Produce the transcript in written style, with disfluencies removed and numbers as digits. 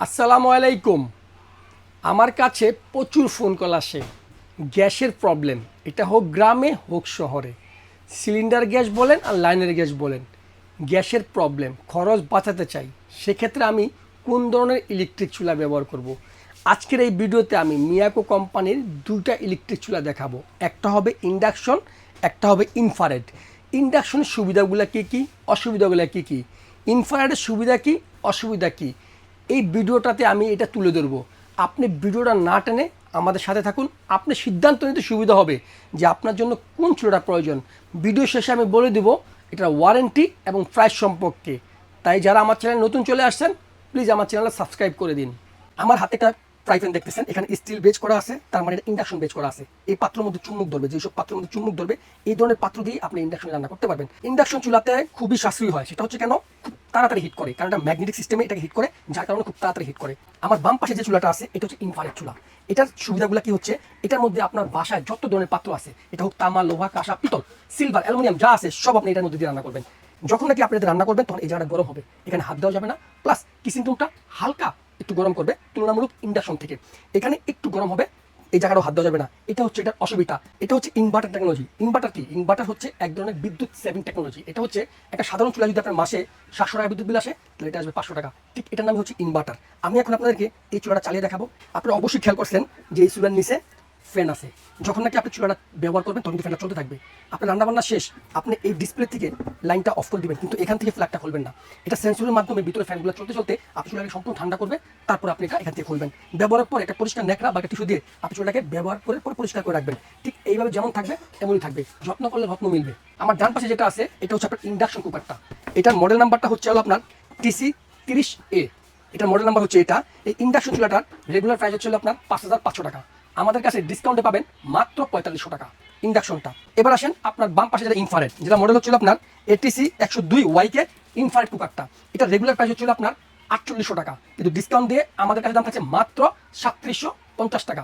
আসসালামু আলাইকুম। আমার কাছে প্রচুর ফোন কল আসে গ্যাসের প্রবলেম, এটা হোক গ্রামে হোক শহরে। সিলিন্ডার গ্যাস বলেন আর লাইনের গ্যাস বলেন, গ্যাসের প্রবলেম, খরচ বাঁচাতে চাই। সেক্ষেত্রে আমি কোন ধরনের ইলেকট্রিক চুলা ব্যবহার করব। আজকের এই ভিডিওতে আমি মিয়াকো কোম্পানির দুইটা ইলেকট্রিক চুলা দেখাবো। একটা হবে ইন্ডাকশন, একটা হবে ইনফ্রারেড। ইন্ডাকশনের সুবিধাগুলো কী কী, অসুবিধাগুলো কী কী, ইনফ্রারেডের সুবিধা কী, অসুবিধা কী, এই ভিডিওটাতে আমি এটা তুলে ধরবো। আপনি ভিডিওটা না টেনে আমাদের সাথে থাকুন, আপনি সিদ্ধান্ত নিতে সুবিধা হবে যে আপনার জন্য কোন চুলাটা প্রয়োজন। ভিডিও শেষে আমি বলে দেবো এটার ওয়ারেন্টি এবং প্রাইস সম্পর্কে। তাই যারা আমার চ্যানেল নতুন চলে আসছেন, প্লিজ আমার চ্যানেলটা সাবস্ক্রাইব করে দিন। আমার হাতে একটা ফ্রাই প্যান দেখতেছেন, এখানে স্টিল বেজ করা আছে, তার মানে এটা ইন্ডাকশন বেজ করা আছে। এই পাত্রের মধ্যে চুম্বক ধরবে, যেসব পাত্রের মধ্যে চুম্বক ধরবে এই ধরনের পাত্র দিয়ে আপনি ইন্ডাকশনে রান্না করতে পারবেন। ইন্ডাকশন চুলাতে খুবই সাশ্রয়ী হয়, সেটা হচ্ছে কেন, খুব তাড়াতাড়ি হিট করে, কারণ এটা ম্যাগনেটিক সিস্টেমে এটাকে হিট করে, যার কারণে খুব তাড়াতাড়ি হিট করে। আমার বাম পাশে যে চুলাটা আছে এটা হচ্ছে ইনফ্রারেড চুলা। এটার সুবিধাগুলো কি হচ্ছে, এটার মধ্যে আপনার বাসায় যত ধরনের পাত্র আছে, এটা হোক তামা, লোহা, কাঁসা, পিতল, সিলভার, অ্যালুমিনিয়াম যা আছে সব আপনি এটার মধ্যে দিয়ে রান্না করবেন। যখন নাকি আপনি রান্না করবেন তখন এই জায়গাটা গরম হবে, এখানে হাত দেওয়া যাবে না। প্লাস কিচেন রুমটা হালকা একটু গরম করবে তুলনামূলক ইন্ডাকশন থেকে, এখানে একটু গরম হবে, এই জায়গাটাও হাত দেওয়া যাবে না। এটা হচ্ছে এটার অসুবিধা। এটা হচ্ছে ইনভার্টার টেকনোলজি। ইনভার্টার কি, ইনভার্টার হচ্ছে এক ধরনের বিদ্যুৎ সেভিং টেকনোলজি। এটা হচ্ছে একটা সাধারণ চুলা যদি আপনার মাসে 700 টাকা বিদ্যুৎ বিল আসে, তাহলে এটা আসবে 500 টাকা। ঠিক এটার নাম হচ্ছে ইনভার্টার। আমি এখন আপনাদেরকে এই চুলাটা চালিয়ে দেখাবো। আপনারা অবশ্যই খেয়াল করছেন যে এই চুলার নিচে ফ্যান আছে। যখন নাকি আপনি চুলাটা ব্যবহার করবেন তখন ফ্যানটা চলতে থাকবে। আপনার রান্নাবান্না শেষ, আপনি এই ডিসপ্লে থেকে লাইনটা অফ করে দিবেন, কিন্তু এখান থেকে ফ্ল্যাগটা খুলবেন না। এটা সেন্সরের মাধ্যমে ভিতরে ফ্যানগুলো চলতে চলতে আপনি চুলাটাকে সম্পূর্ণ ঠান্ডা করবে, তারপর আপনি এটা এখান থেকে খুলবেন। ব্যবহারের পর একটা পরিষ্কার ন্যাকড়া বা একটা টিস্যু দিয়ে আপনি চুলাটাকে ব্যবহার করে পরে পরিষ্কার করে রাখবেন। ঠিক এইভাবে যেমন থাকবে তেমনই থাকবে, যত্ন করলে রত্ন মিলবে। আমার ডান পাশে যেটা আছে এটা হচ্ছে আপনার ইন্ডাকশন কুকারটা। এটার মডেল নাম্বারটা হচ্ছে হলো আপনার TC30A। এটার মডেল নাম্বার হচ্ছে এটা। এই ইন্ডাকশন চুলাটার রেগুলার প্রাইস হচ্ছে আপনার 5500 টাকা। আমাদের কাছে ডিসকাউন্টে পাবেন মাত্র 4500 টাকা ইন্ডাকশনটা। এবার আসেন আপনার বাম পাশে যেটা ইনফ্রারেড, যেটা মডেল হচ্ছিল আপনার ATC102YK ইনফ্রারেড কুকারটা। এটা রেগুলার প্রাইস হচ্ছিল আপনার 4800 টাকা, কিন্তু ডিসকাউন্ট দিয়ে আমাদের কাছে দাম থাকছে মাত্র 3750 টাকা।